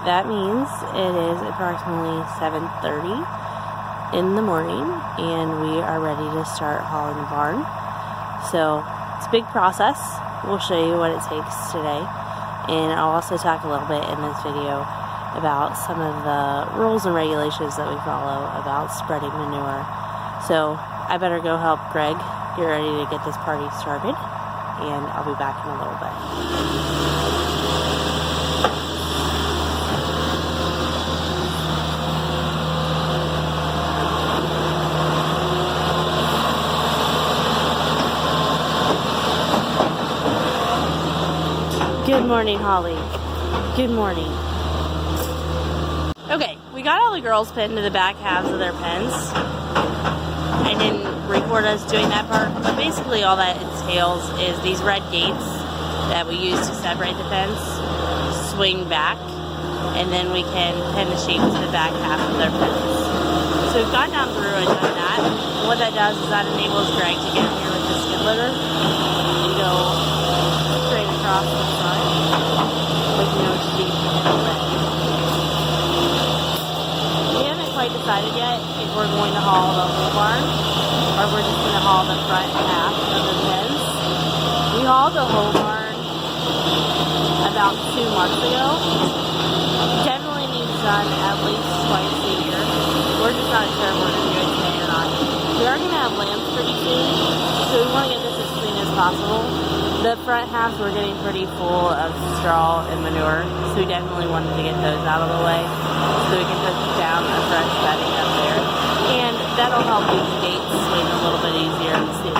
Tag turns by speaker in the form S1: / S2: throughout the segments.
S1: That means it is approximately 7:30 in the morning and we are ready to start hauling the barn. So it's a big process. We'll show you what it takes today, and I'll also talk a little bit in this video about some of the rules and regulations that we follow about spreading manure. So I better go help Greg get ready to get this party started, and I'll be back in a little bit. Good morning, Holly. Good morning. Okay, we got all the girls pinned to the back halves of their pens. I didn't record us doing that part, but basically all that entails is these red gates that we use to separate the pens swing back, and then we can pin the sheep to the back half of their pens. So we've gone down through and done that. And what that does is that enables Greg to get here with the skid loader and go straight across the front with no sheep in the way. We haven't quite decided yet if we're going to haul the whole barn or we're just going to haul the front half of the pens. We hauled the whole barn about 2 months ago. Definitely needs done at least twice a year. We're just not sure if we're going to do it today or not. We are going to have lambs pretty soon, so we want to get this as clean as possible. The front halves were getting pretty full of straw and manure, so we definitely wanted to get those out of the way so we can put down a fresh bedding up there. And that'll help these gates swing a little bit easier too.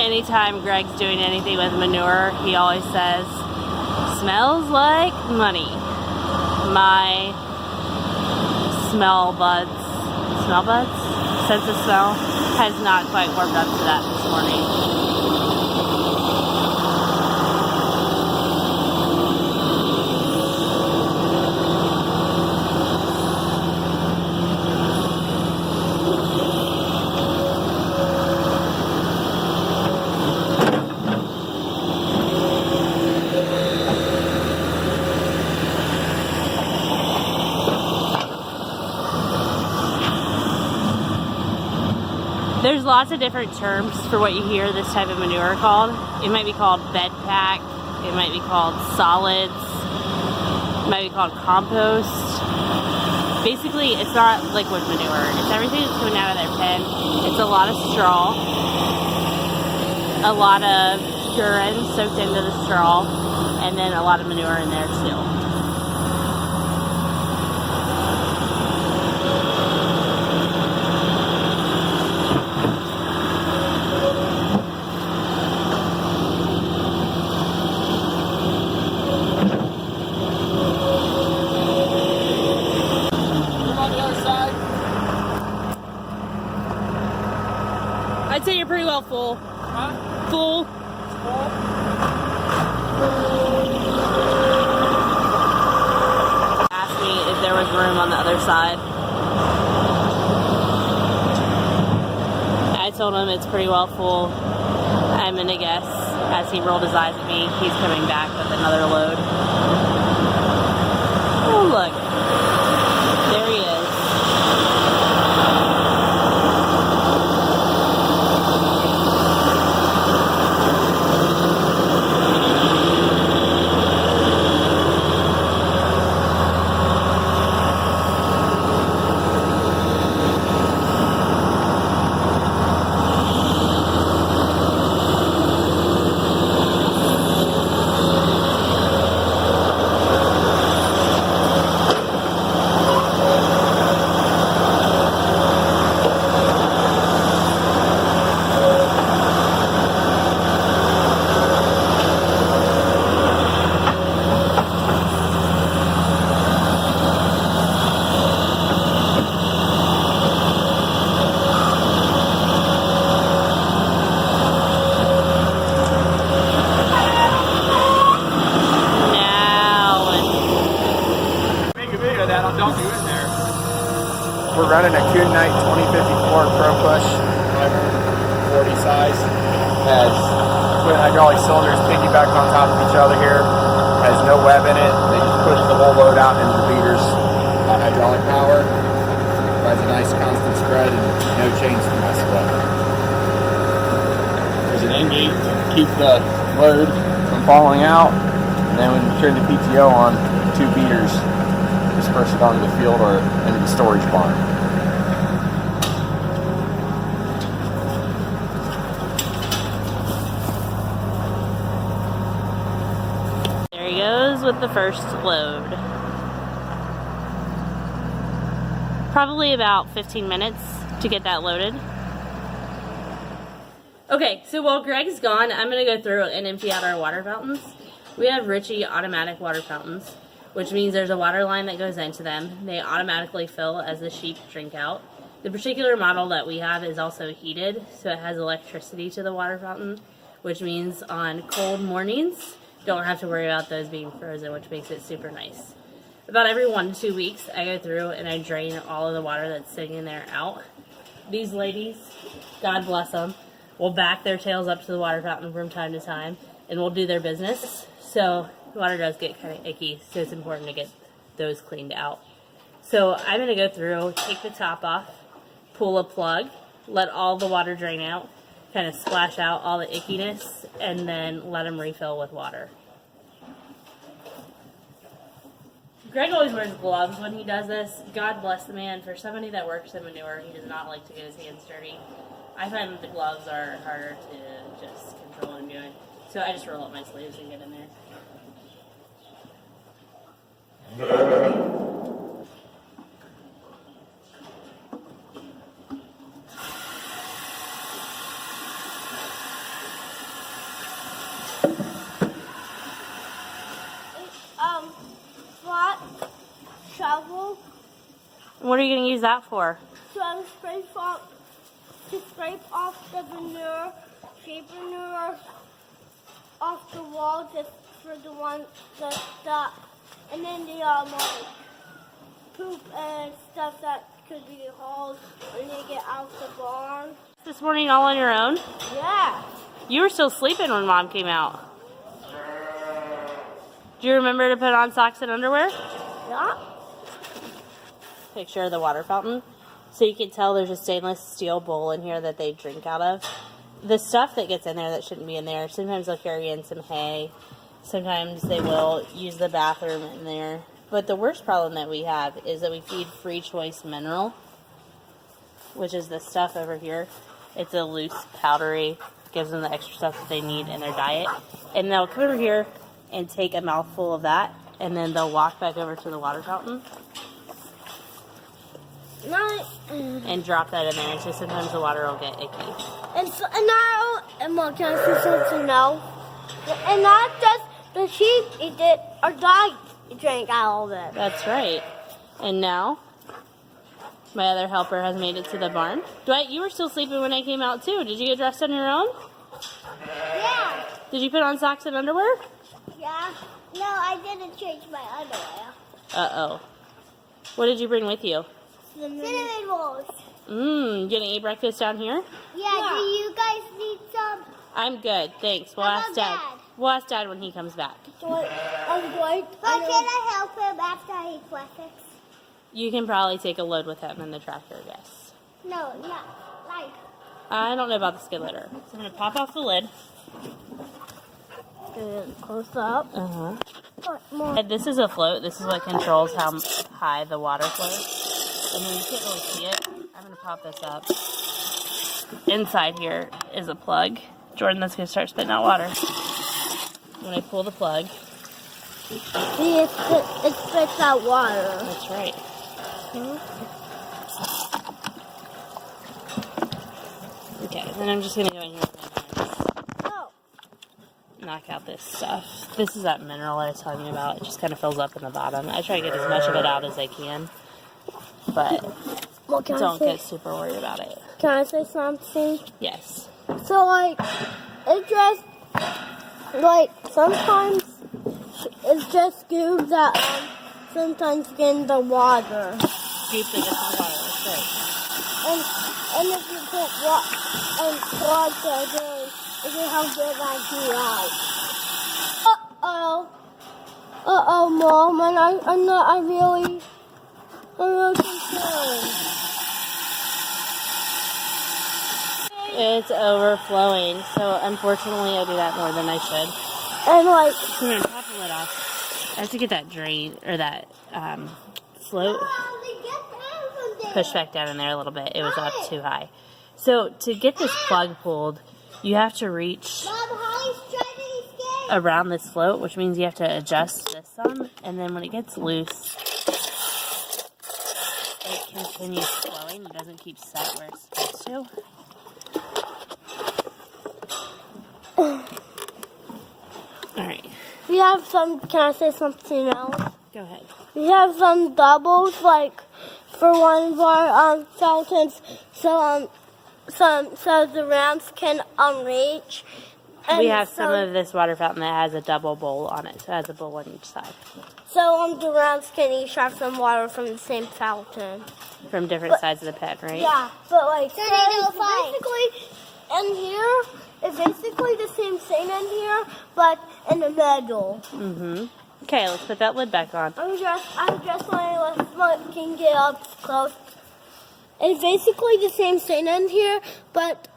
S1: Anytime Greg's doing anything with manure, he always says, "Smells like money." My sense of smell has not quite warmed up to that this morning. There's lots of different terms for what you hear this type of manure called. It might be called bed pack, it might be called solids, it might be called compost. Basically, it's not liquid manure. It's everything that's coming out of their pen. It's a lot of straw, a lot of urine soaked into the straw, and then a lot of manure in there too. I'd say you're pretty well full. Huh? Full. Asked me if there was room on the other side. I told him it's pretty well full. I'm gonna guess, as he rolled his eyes at me, he's coming back with another load. Oh look, there he is.
S2: that, don't do it there.
S3: We're running a Kuhn 2054 Pro Push 40 size. Has twin hydraulic cylinders piggybacked on top of each other here. Has no web in it. They just push the whole load out into the beaters. Hydraulic power. Provides a nice constant spread and no chains to mess with. There's an end gate to keep the load from falling out. And then when you turn the PTO on, 2 beaters disperse it onto the field or into the storage barn.
S1: There he goes with the first load. Probably about 15 minutes to get that loaded. Okay, so while Greg's gone, I'm going to go through and empty out our water fountains. We have Ritchie automatic water fountains, which means there's a water line that goes into them. They automatically fill as the sheep drink out. The particular model that we have is also heated, so it has electricity to the water fountain, which means on cold mornings, don't have to worry about those being frozen, which makes it super nice. About every 1 to 2 weeks, I go through and I drain all of the water that's sitting in there out. These ladies, God bless them, will back their tails up to the water fountain from time to time and will do their business. So the water does get kind of icky, so it's important to get those cleaned out. So I'm going to go through, take the top off, pull a plug, let all the water drain out, kind of splash out all the ickiness, and then let them refill with water. Greg always wears gloves when he does this. God bless the man. For somebody that works in manure, he does not like to get his hands dirty. I find that the gloves are harder to just control and do it. So I just roll up my sleeves and get in there.
S4: Flat shovel.
S1: What are you going to use that for?
S4: So I to scrape off the manure, shape manure off the wall just for the one that and then the like poop and stuff that could be hauled when they get out the barn.
S1: This morning all on your own?
S4: Yeah.
S1: You were still sleeping when Mom came out. Do you remember to put on socks and underwear?
S4: Yeah.
S1: Picture of the water fountain. So you can tell there's a stainless steel bowl in here that they drink out of. The stuff that gets in there that shouldn't be in there, sometimes they'll carry in some hay. Sometimes they will use the bathroom in there. But the worst problem that we have is that we feed free choice mineral, which is this stuff over here. It's a loose, powdery, gives them the extra stuff that they need in their diet. And they'll come over here and take a mouthful of that, and then they'll walk back over to the water fountain and drop that in there. And so sometimes the water will get icky.
S4: And Mom, can I say something now? And not just the sheep eat it, our dog drank out of it.
S1: That's right. And now, my other helper has made it to the barn. Dwight, you were still sleeping when I came out too. Did you get dressed on your own?
S4: Yeah.
S1: Did you put on socks and underwear?
S4: Yeah. No, I didn't change my underwear.
S1: Uh-oh. What did you bring with you?
S4: Cinnamon rolls.
S1: You gonna eat breakfast down here?
S4: Yeah, do you guys need some?
S1: I'm good, thanks. We'll ask Dad. We'll ask Dad when he comes back.
S4: I'm going. But can I help him after he breakfast?
S1: You can probably take a load with him in the tractor, yes.
S4: No, not like.
S1: I don't know about the skid loader. So I'm gonna pop off the lid.
S4: Close up.
S1: And this is a float. This is what controls how high the water flows. And then you can't really see it. I'm going to pop this up. Inside here is a plug. Jordan, that's going to start spitting out water. When I pull the plug.
S4: See, it spits out water.
S1: That's right. Okay, then I'm just going to go in here with my hands. Knock out this stuff. This is that mineral I was telling you about. It just kind of fills up in the bottom. I try to get as much of it out as I can. But don't get super worried about it.
S4: Can I say something?
S1: Yes.
S4: So, like, it just, like, sometimes it's just goob that sometimes get in the water.
S1: Deeply into the water. That's right.
S4: And if you put water in, it will help get that heat out. Uh-oh, Mom, and I'm really concerned.
S1: It's overflowing, so unfortunately I do that more than I should.
S4: And like,
S1: I'm gonna pop the lid off. I have to get that drain, or that float pushed back down in there a little bit. It was up too high. So to get this plug pulled, you have to reach around this float, which means you have to adjust this some, and then when it gets loose, it continues flowing. It doesn't keep set where it's supposed to. Alright.
S4: we have some, can I say something else?
S1: Go ahead.
S4: We have some doubles, like, for one of our fountains, so the ramps can reach. And
S1: We have some of this water fountain that has a double bowl on it, so it has a bowl on each side.
S4: So the ramps can each have some water from the same fountain.
S1: From different sides of the pen, right?
S4: Yeah, but like, basically, in here, it's basically the same thing in here, but in the middle.
S1: Mm-hmm. Okay, let's put that lid back on.
S4: I'm just can get up close. It's basically the same thing in here, but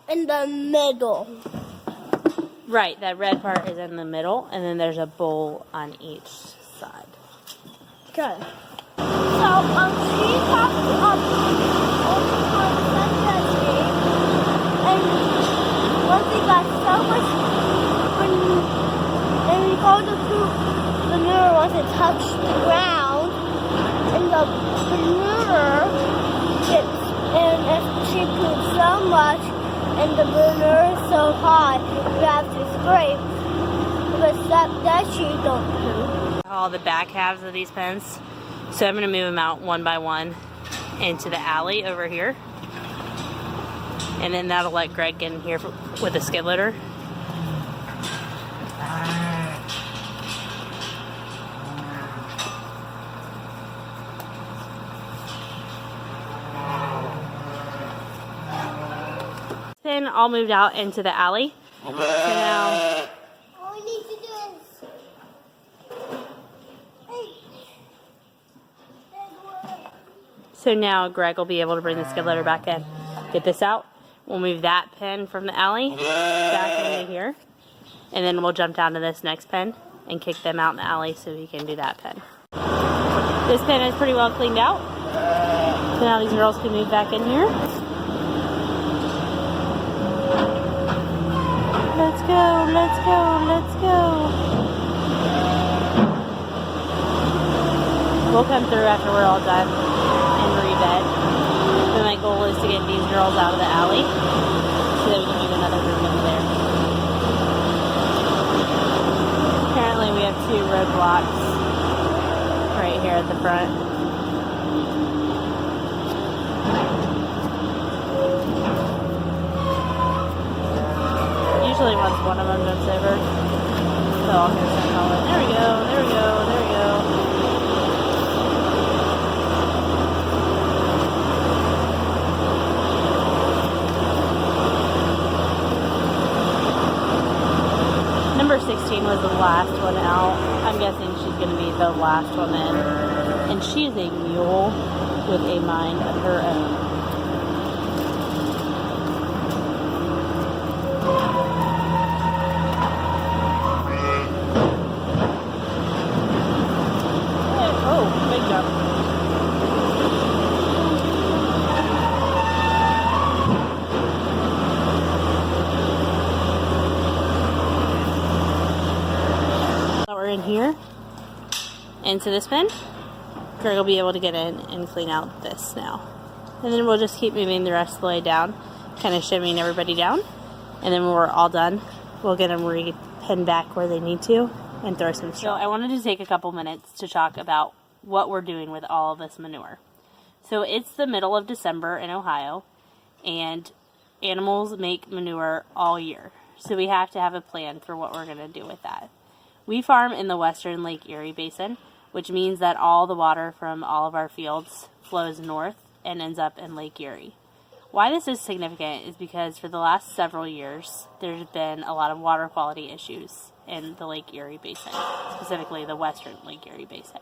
S4: in the middle.
S1: Right, that red part is in the middle, and then there's a bowl on each side.
S4: Good. So, she talked over Sunday, and once we got so much, and we go to manure once it touched the ground, and the manure gets, and if she poops so much, and the manure is so hot, you have to scrape, but that she don't poop.
S1: All the back halves of these pens. So I'm going to move them out one by one into the alley over here. And then that'll let Greg get in here with the skid loader. Then all moved out into the alley. So now
S4: All we need to do is...
S1: So now Greg will be able to bring the skid loader back in. Get this out. We'll move that pen from the alley back into here. And then we'll jump down to this next pen and kick them out in the alley so he can do that pen. This pen is pretty well cleaned out. So now these girls can move back in here. Let's go, let's go, let's go. We'll come through after we're all done and rebed. But my goal is to get these girls out of the alley so that we can move another room over there. Apparently we have 2 roadblocks right here at the front. Usually once one of them jumps over, so I'll hear some calling, there we go, there we go, there we go. Number 16 was the last one out. I'm guessing she's going to be the last one in. And she is a mule with a mind of her own. Oh, big jump. We're in here into this pen. Greg will be able to get in and clean out this now. And then we'll just keep moving the rest of the way down, kind of shimmying everybody down. And then when we're all done, we'll get them re-pinned back where they need to and throw some straw. So I wanted to take a couple minutes to talk about what we're doing with all of this manure. So it's the middle of December in Ohio, and animals make manure all year. So we have to have a plan for what we're going to do with that. We farm in the western Lake Erie basin, which means that all the water from all of our fields flows north and ends up in Lake Erie. Why this is significant is because for the last several years, there's been a lot of water quality issues in the Lake Erie Basin, specifically the western Lake Erie Basin.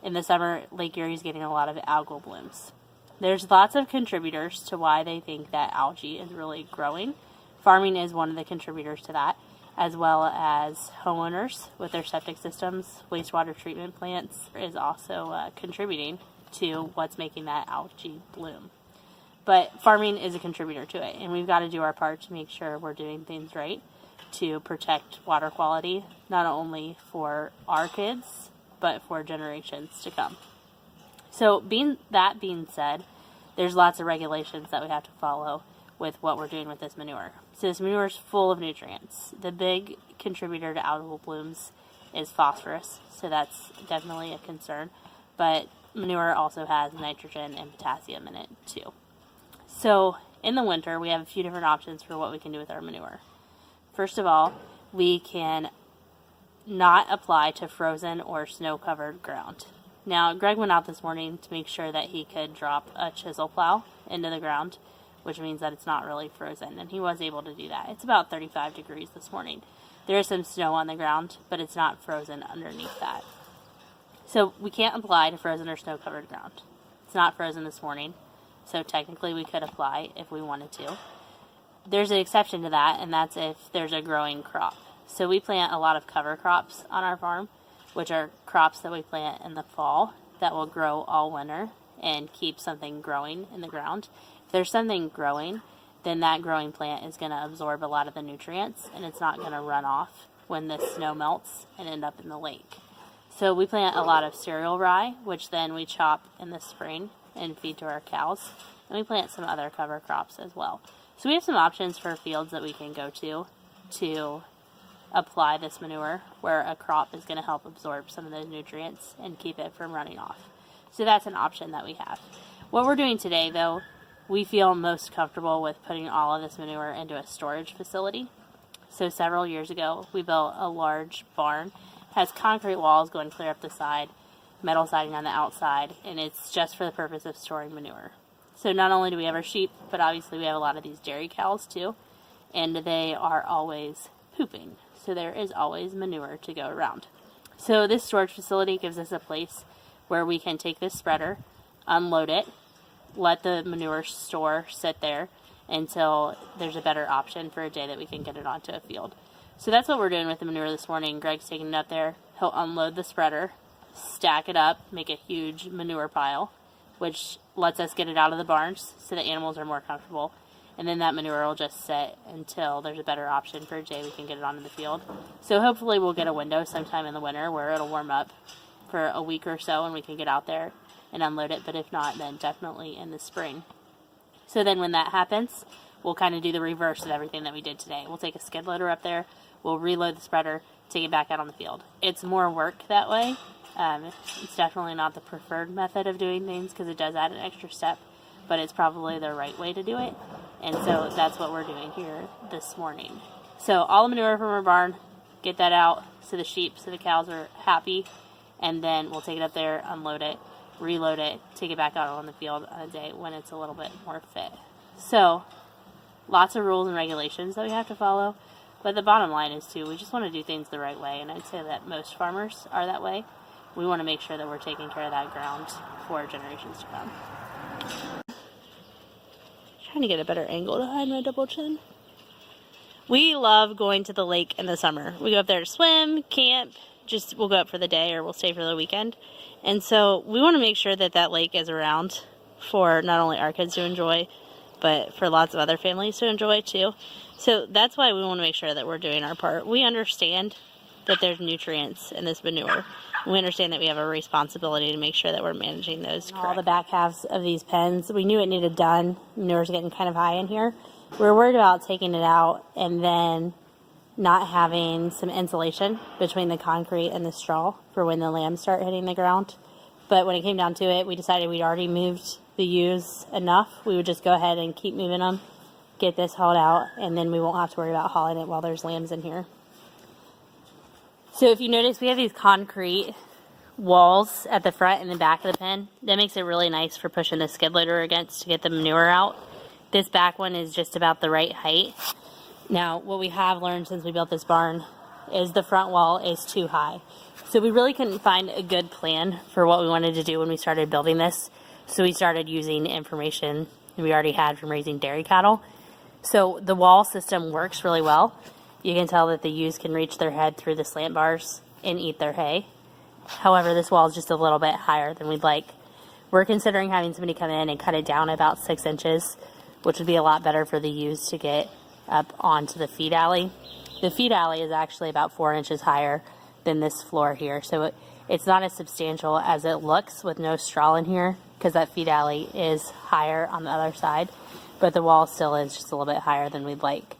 S1: In the summer, Lake Erie is getting a lot of algal blooms. There's lots of contributors to why they think that algae is really growing. Farming is one of the contributors to that, as well as homeowners with their septic systems, wastewater treatment plants is also contributing to what's making that algae bloom. But farming is a contributor to it, and we've got to do our part to make sure we're doing things right to protect water quality, not only for our kids, but for generations to come. So being said, there's lots of regulations that we have to follow with what we're doing with this manure. So this manure is full of nutrients. The big contributor to algal blooms is phosphorus, so that's definitely a concern. But manure also has nitrogen and potassium in it too. So in the winter, we have a few different options for what we can do with our manure. First of all, we can not apply to frozen or snow-covered ground. Now, Greg went out this morning to make sure that he could drop a chisel plow into the ground, which means that it's not really frozen, and he was able to do that. It's about 35 degrees this morning. There is some snow on the ground, but it's not frozen underneath that. So we can't apply to frozen or snow-covered ground. It's not frozen this morning, so technically we could apply if we wanted to. There's an exception to that, and that's if there's a growing crop. So we plant a lot of cover crops on our farm, which are crops that we plant in the fall that will grow all winter and keep something growing in the ground. If there's something growing, then that growing plant is going to absorb a lot of the nutrients, and it's not going to run off when the snow melts and end up in the lake. So we plant a lot of cereal rye, which then we chop in the spring and feed to our cows, and we plant some other cover crops as well. So we have some options for fields that we can go to apply this manure, where a crop is going to help absorb some of those nutrients and keep it from running off. So that's an option that we have. What we're doing today, though, we feel most comfortable with putting all of this manure into a storage facility. So several years ago, we built a large barn. It has concrete walls going clear up the side, metal siding on the outside, and it's just for the purpose of storing manure. So not only do we have our sheep, but obviously we have a lot of these dairy cows too, and they are always pooping. So there is always manure to go around. So this storage facility gives us a place where we can take this spreader, unload it, let the manure store sit there until there's a better option for a day that we can get it onto a field. So that's what we're doing with the manure this morning. Greg's taking it up there. He'll unload the spreader, stack it up, make a huge manure pile, which lets us get it out of the barns so the animals are more comfortable. And then that manure will just sit until there's a better option for a day we can get it onto the field. So hopefully we'll get a window sometime in the winter where it'll warm up for a week or so and we can get out there and unload it. But if not, then definitely in the spring. So then when that happens, we'll kind of do the reverse of everything that we did today. We'll take a skid loader up there, we'll reload the spreader, take it back out on the field. It's more work that way. It's definitely not the preferred method of doing things because it does add an extra step, but it's probably the right way to do it. And so that's what we're doing here this morning. So all the manure from our barn, get that out so the sheep, so the cows are happy, and then we'll take it up there, unload it, reload it, take it back out on the field on a day when it's a little bit more fit. So lots of rules and regulations that we have to follow, but the bottom line is too, we just want to do things the right way, and I'd say that most farmers are that way. We want to make sure that we're taking care of that ground for generations to come. Trying to get a better angle to hide my double chin. We love going to the lake in the summer. We go up there to swim, camp, we'll go up for the day or we'll stay for the weekend. And so we want to make sure that that lake is around for not only our kids to enjoy, but for lots of other families to enjoy too. So that's why we want to make sure that we're doing our part. We understand that there's nutrients in this manure. We understand that we have a responsibility to make sure that we're managing those correctly. All the back halves of these pens, we knew it needed done. Manure's getting kind of high in here. We were worried about taking it out and then not having some insulation between the concrete and the straw for when the lambs start hitting the ground. But when it came down to it, we decided we'd already moved the ewes enough. We would just go ahead and keep moving them, get this hauled out, and then we won't have to worry about hauling it while there's lambs in here. So if you notice, we have these concrete walls at the front and the back of the pen. That makes it really nice for pushing the skid loader against to get the manure out. This back one is just about the right height. Now, what we have learned since we built this barn is the front wall is too high. So we really couldn't find a good plan for what we wanted to do when we started building this. So we started using information we already had from raising dairy cattle. So the wall system works really well. You can tell that the ewes can reach their head through the slant bars and eat their hay. However, this wall is just a little bit higher than we'd like. We're considering having somebody come in and cut it down about 6 inches, which would be a lot better for the ewes to get up onto the feed alley. The feed alley is actually about 4 inches higher than this floor here, so it's not as substantial as it looks with no straw in here, because that feed alley is higher on the other side, but the wall still is just a little bit higher than we'd like.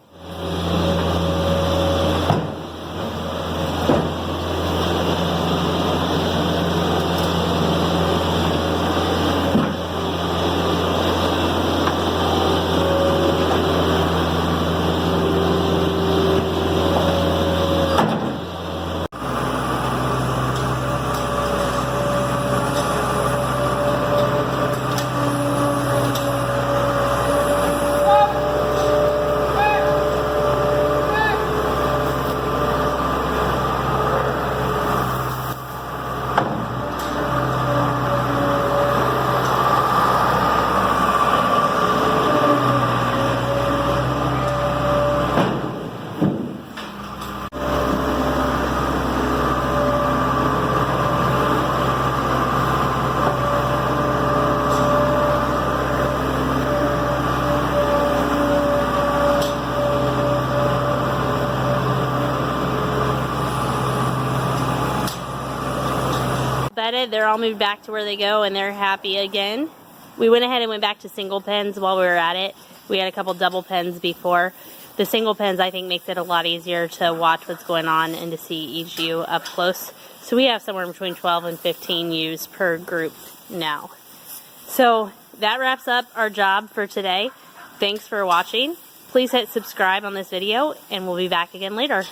S1: They're all moved back to where they go and they're happy again. We went ahead and went back to single pens while we were at it. We had a couple double pens before. The single pens, I think, makes it a lot easier to watch what's going on and to see each ewe up close. So we have somewhere between 12 and 15 ewes per group now. So that wraps up our job for today. Thanks for watching. Please hit subscribe on this video and we'll be back again later.